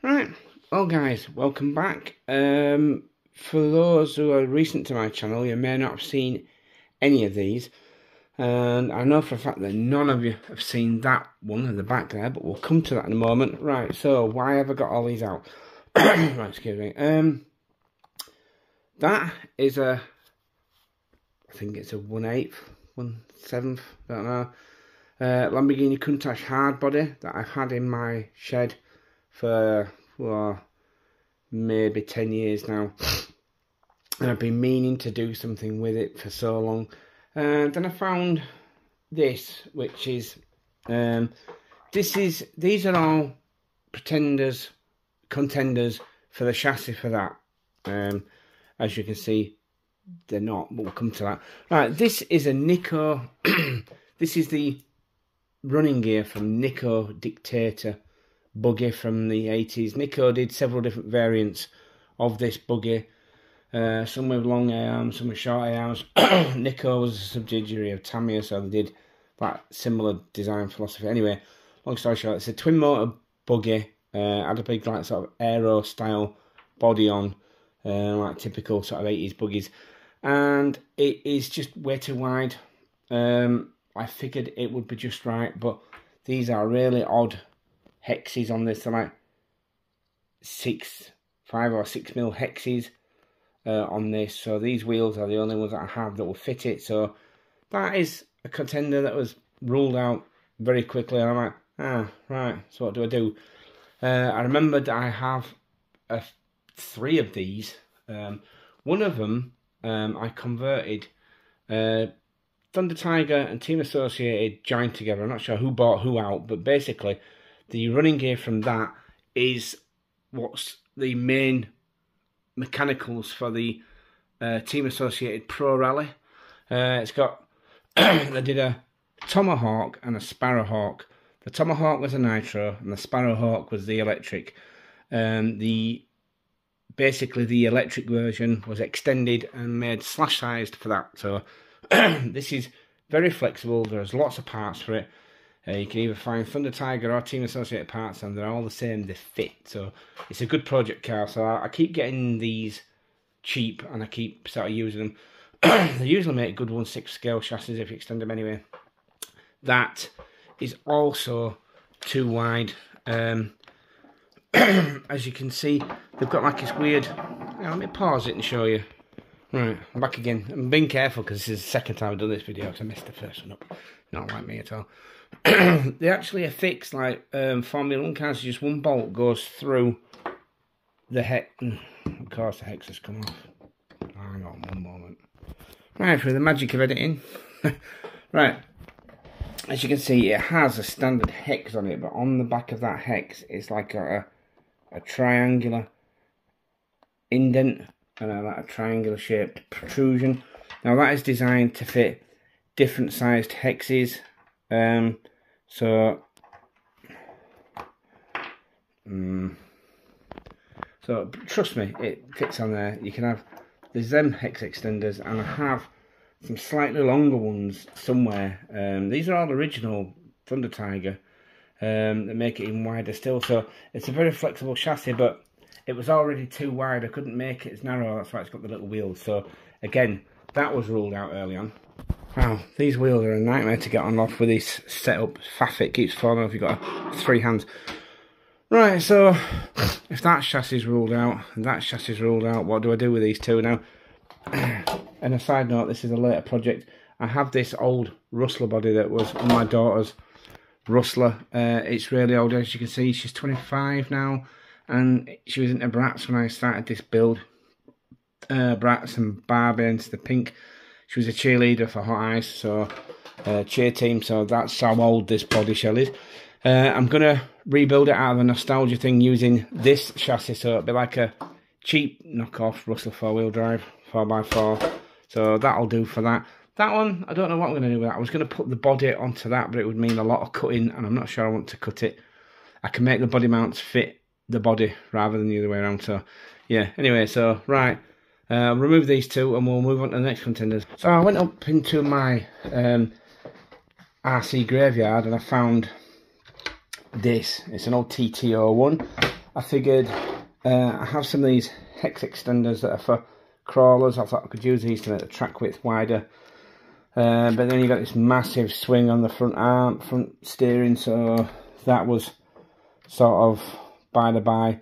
Right, well guys, welcome back. For those who are recent to my channel, you may not have seen any of these. And I know for a fact that none of you have seen that one at the back there, but we'll come to that in a moment. Right, so why have I got all these out? Right, excuse me. That is I think it's a 1/8, 1/7, don't know. Lamborghini Countach hard body that I've had in my shed for, well, maybe 10 years now. And I've been meaning to do something with it for so long. Then I found this, which is, these are all contenders for the chassis for that. As you can see, they're not, but we'll come to that. Right, this is a Nico, this is the running gear from Nico Dictator buggy from the 80s. Nico did several different variants of this buggy. Some with long arms, some with short arms. Nico was a subsidiary of Tamiya, so they did that similar design philosophy. Anyway, long story short, it's a twin motor buggy. Had a big like sort of aero style body on, like typical sort of 80s buggies, and it is just way too wide. I figured it would be just right, but these are really odd hexes on this. They're like 5 or 6 mil hexes on this, so these wheels are the only ones that I have that will fit it. So that is a contender that was ruled out very quickly, and I'm like, right, so what do? I remembered I have 3 of these. One of them I converted. Thunder Tiger and Team Associated joined together. I'm not sure who bought who out, but basically the running gear from that is what's the main mechanicals for the Team Associated Pro Rally. It's got they did a Tomahawk and a Sparrowhawk. The Tomahawk was a nitro and the Sparrowhawk was the electric. Basically the electric version was extended and made slash sized for that. So this is very flexible. There's lots of parts for it. You can either find Thunder Tiger or Team Associated parts, and they're all the same. They fit, so it's a good project car. So I keep getting these cheap, and I keep sort of using them. They usually make good 1/6 scale chassis if you extend them anyway. That is also too wide. As you can see, they've got like this weird. Let me pause it and show you. Right, I'm back again. I'm being careful because this is the second time I've done this video because I messed the first one up. Not like me at all. They actually are fixed like Formula 1 cars. Just one bolt goes through the hex. Of course, the hex has come off. Hang on one moment. Right, for the magic of editing. Right, as you can see, it has a standard hex on it, but on the back of that hex, it's like a triangular indent. And like a triangular shaped protrusion. Now that is designed to fit different sized hexes. So trust me, it fits on there. You can have, there's them hex extenders, and I have some slightly longer ones somewhere. These are all original Thunder Tiger that make it even wider still. So it's a very flexible chassis, but it was already too wide. I couldn't make it as narrow. That's why it's got the little wheels. So again, that was ruled out early on. Wow, these wheels are a nightmare to get on off with this setup. Faff, it keeps falling off. You've got 3 hands. Right, so if that chassis is ruled out and that chassis is ruled out, what do I do with these two now? And a side note, this is a later project. I have this old Rustler body that was on my daughter's Rustler. It's really old, as you can see. She's 25 now. And she was into Bratz when I started this build. Bratz and Barbie into the pink. She was a cheerleader for Hot Ice, so cheer team. So that's how old this body shell is. I'm going to rebuild it out of a nostalgia thing using this chassis. So it'll be like a cheap knockoff Rustler 4-wheel drive 4x4. So that'll do for that. That one, I don't know what I'm going to do with that. I was going to put the body onto that, but it would mean a lot of cutting, and I'm not sure I want to cut it. I can make the body mounts fit the body rather than the other way around. So yeah, anyway, so right, remove these two and we'll move on to the next contenders. So I went up into my RC graveyard and I found this. It's an old TT01. I figured I have some of these hex extenders that are for crawlers. I thought I could use these to make the track width wider. But then you got this massive swing on the front steering, so that was sort of by the by.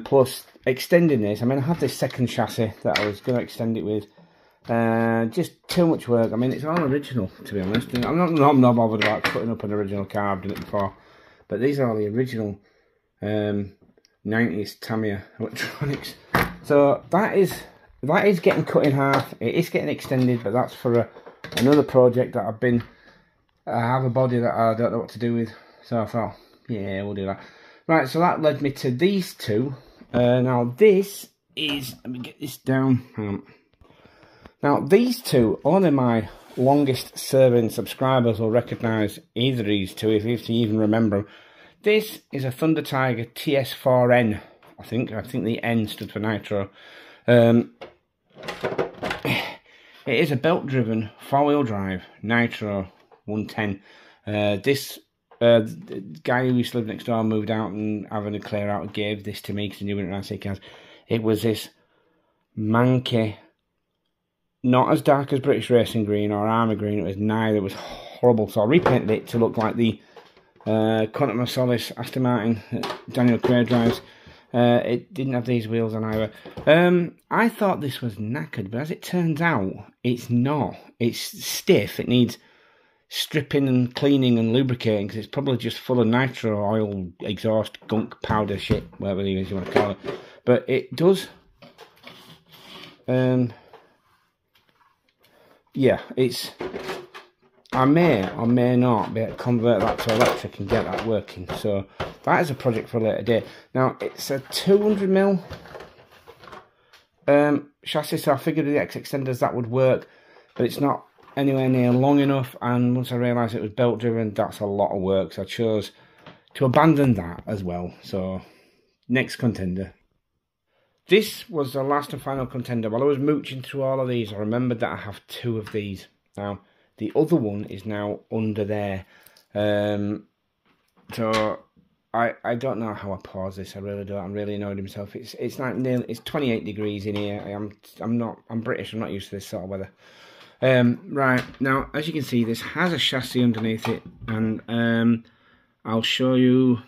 Plus extending this, I mean, I have this second chassis that I was going to extend it with. Just too much work. I mean, it's all original, to be honest. I'm not bothered about putting up an original car. I've done it before, but these are the original 90s Tamiya electronics. So that is getting cut in half. It is getting extended, but that's for another project that I have a body that I don't know what to do with. So I thought, yeah, we'll do that. Right, so that led me to these two. Now this is, let me get this down. Now these two, only my longest serving subscribers will recognise either of these two, if you even remember them. This is a Thunder Tiger TS4N, I think the N stood for Nitro. It is a belt-driven, four-wheel drive, Nitro 110. This guy who used to live next door moved out, and having a clear out gave this to me because he knew when I say cars. It was this manky, not as dark as British Racing Green or Army Green, it was neither, it was horrible. So I repainted it to look like the Quantum Marsalis Aston Martin Daniel Craig drives. It didn't have these wheels on either. I thought this was knackered, but as it turns out, it's not. It's stiff. It needs stripping and cleaning and lubricating because it's probably just full of nitro oil, exhaust, gunk, powder, shit, whatever it is you want to call it. But it does. Yeah, it's. I may or may not be able to convert that to electric and get that working. So that is a project for a later date. Now it's a 200mm chassis, so I figured with the X extenders that would work, but it's not anywhere near long enough. And once I realised it was belt driven, that's a lot of work, so I chose to abandon that as well. So next contender. This was the last and final contender. While I was mooching through all of these, I remembered that I have two of these. Now, the other one is now under there. So I don't know how I pause this. I really don't. I'm really annoyed with myself. It's like nearly, it's 28 degrees in here. I'm British. I'm not used to this sort of weather. Right now, as you can see, this has a chassis underneath it, and I'll show you.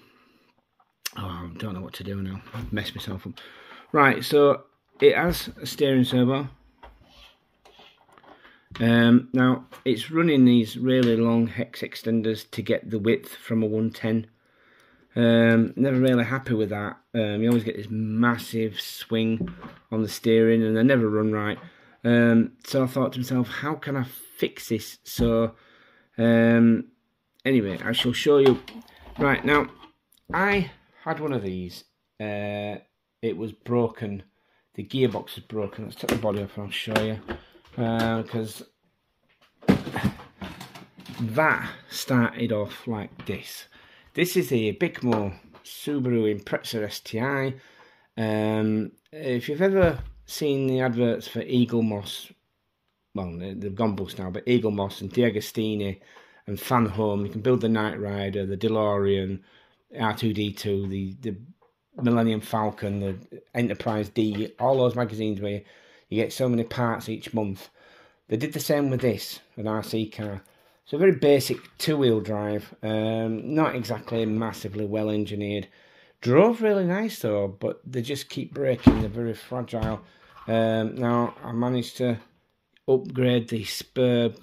Oh, I don't know what to do now. I've messed myself up. Right, so it has a steering servo. Now it's running these really long hex extenders to get the width from a 110. Never really happy with that. You always get this massive swing on the steering and they never run right. So I thought to myself, how can I fix this? So anyway, I shall show you. Right, now I had one of these. It was broken. The gearbox is broken. Let's take the body off and I'll show you. Because that started off like this. This is a Bicmo Subaru Impreza STI. If you've ever seen the adverts for Eagle Moss, well, they've gone bust now, but Eagle Moss and D'Agostini and Fan Home, you can build the Knight Rider, the DeLorean, R2-D2, the Millennium Falcon, the Enterprise D, all those magazines where you get so many parts each month. They did the same with this, an RC car. So very basic two-wheel drive, not exactly massively well engineered. Drove really nice though, but they just keep breaking, they're very fragile. Now I managed to upgrade the spur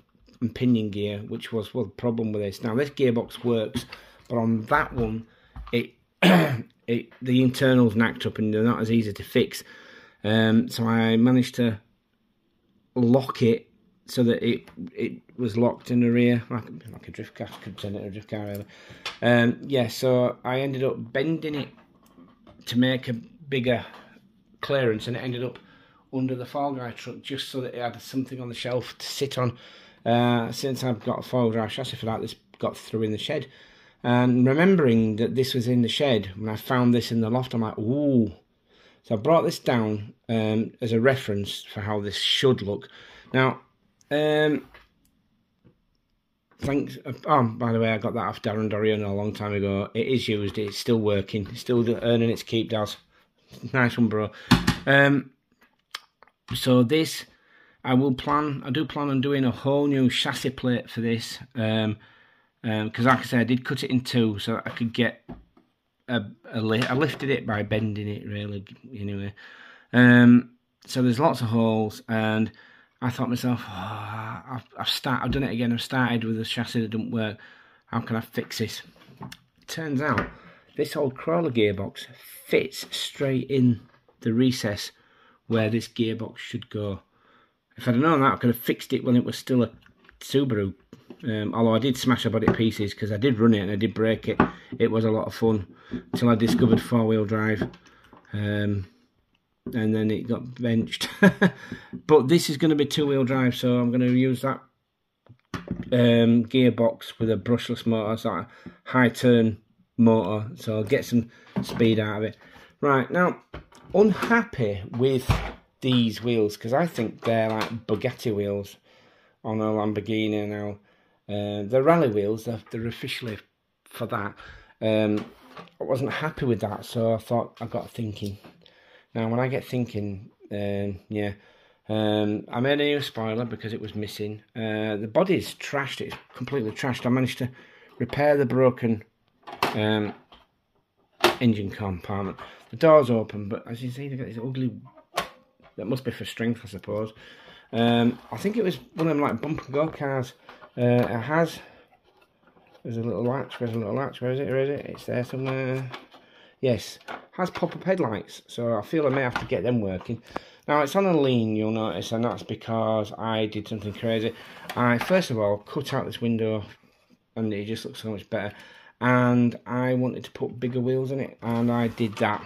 and pinion gear, which was the problem with this. Now this gearbox works, but on that one, the internals knacked up and they're not as easy to fix. So I managed to lock it so that it was locked in the rear, like a drift car. I could send it a drift car really. Yeah, so I ended up bending it to make a bigger clearance, and it ended up under the Fall Guy truck just so that it had something on the shelf to sit on. Since I've got a four-wheel drive chassis for that, this got through in the shed. And remembering that this was in the shed, when I found this in the loft, I'm like, ooh. So I brought this down as a reference for how this should look. Now, thanks. Oh, by the way, I got that off Darren Dorian a long time ago. It is used. It's still working. It's still earning its keep, Daz. Nice one, bro. So this, I do plan on doing a whole new chassis plate for this. Because like I said, I did cut it in two so I could get a lift. I lifted it by bending it, really. Anyway, so there's lots of holes, and I thought to myself, oh, I've done it again. I've started with a chassis that didn't work. How can I fix this? It turns out this old crawler gearbox fits straight in the recess where this gearbox should go. If I'd have known that, I could have fixed it when it was still a Subaru. Although I did smash a body to pieces because I did run it and I did break it. It was a lot of fun until I discovered four-wheel drive. And then it got benched. But this is going to be two-wheel drive, so I'm going to use that gearbox with a brushless motor, sort of high turn motor, so I'll get some speed out of it. Right, now, unhappy with these wheels because I think they're like Bugatti wheels on a Lamborghini now. The rally wheels, they're officially for that. I wasn't happy with that, so I thought I got thinking. Now, when I get thinking, I made a new spoiler because it was missing. The body's trashed, it's completely trashed. I managed to repair the broken engine compartment. The door's open, but as you see, they've got this ugly, that must be for strength, I suppose. I think it was one of them like bump and go cars. It has, there's a little latch, where's a little latch, where is it, it's there somewhere. Yes, has pop-up headlights, so I feel I may have to get them working. Now, it's on a lean, you'll notice, and that's because I did something crazy. I, first of all, cut out this window, and it just looks so much better. And I wanted to put bigger wheels in it, and I did that.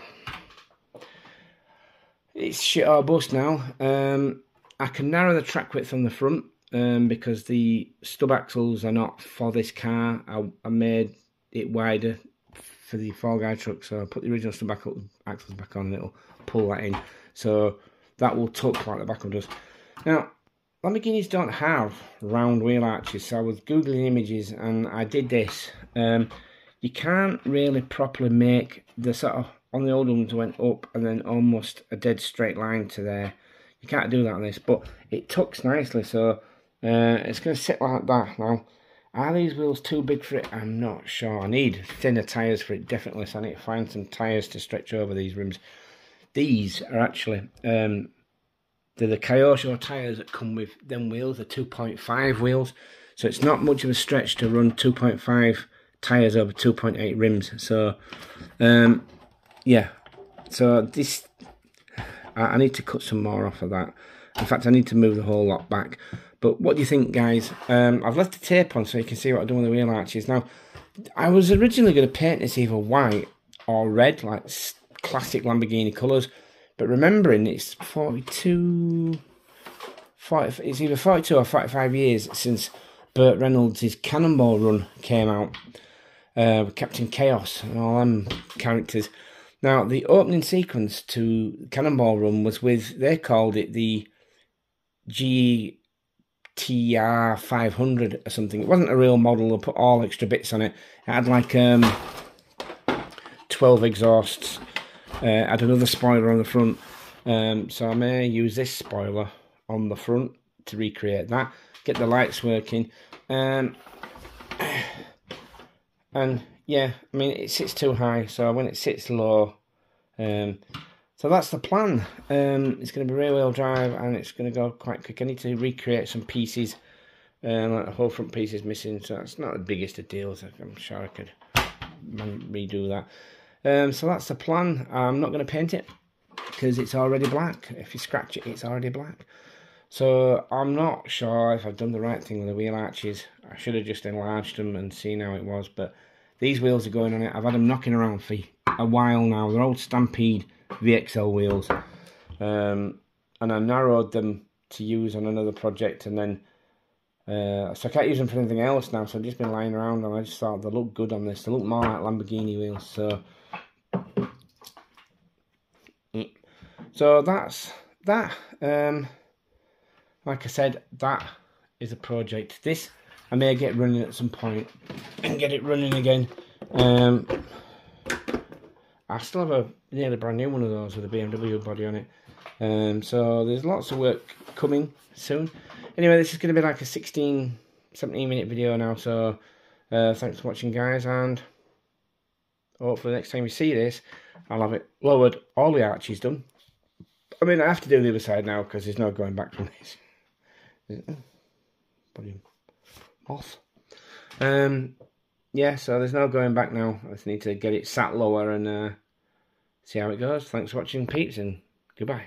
It's shit or bust now. I can narrow the track width on the front, because the stub axles are not for this car. I made it wider for the Fall Guy truck, so I put the original stub axles back on and it'll pull that in. So that will tuck like the back of does. Now, Lamborghinis don't have round wheel arches, so I was Googling images and I did this. You can't really properly make the sort of, on the old ones went up and then almost a dead straight line to there. You can't do that on this, but it tucks nicely, so it's going to sit like that. Now, are these wheels too big for it? I'm not sure. I need thinner tyres for it, definitely, so I need to find some tyres to stretch over these rims. These are actually, they're the Kyosho tyres that come with them wheels, the 2.5 wheels, so it's not much of a stretch to run 2.5 tyres over 2.8 rims. So, yeah, so this, I need to cut some more off of that. In fact, I need to move the whole lot back. But what do you think, guys? I've left the tape on so you can see what I've done with the wheel arches. Now, I was originally going to paint this either white or red, like classic Lamborghini colours. But remembering it's 40, it's either 42 or 45 years since Burt Reynolds' Cannonball Run came out. Captain Chaos and all them characters. Now, the opening sequence to Cannonball Run was with, they called it the GTR 500 or something. It wasn't a real model, they put all extra bits on it. It had like 12 exhausts, had another spoiler on the front. So I may use this spoiler on the front to recreate that, get the lights working. And yeah, I mean, it sits too high, so when it sits low, so that's the plan. It's going to be rear wheel drive and it's going to go quite quick. I need to recreate some pieces, like the whole front piece is missing, so it's not the biggest of deals. I'm sure I could redo that. So that's the plan. I'm not going to paint it because it's already black. If you scratch it, it's already black. So I'm not sure if I've done the right thing with the wheel arches. I should have just enlarged them and seen how it was, but these wheels are going on it. I've had them knocking around for a while now. They're old Stampede VXL wheels. And I narrowed them to use on another project, and then so I can't use them for anything else now, so I've just been lying around and I just thought they look good on this. They look more like Lamborghini wheels, so that's that. Like I said, that is a project. This I may get running at some point and get it running again. I still have a nearly brand new one of those with a BMW body on it. So there's lots of work coming soon. Anyway, this is going to be like a 16, 17 minute video now. So thanks for watching, guys, and hopefully next time you see this, I'll have it lowered, all the arches done. I mean, I have to do the other side now because there's no going back from this. Body off. Yeah, so there's no going back now. I just need to get it sat lower and see how it goes. Thanks for watching, peeps, and goodbye.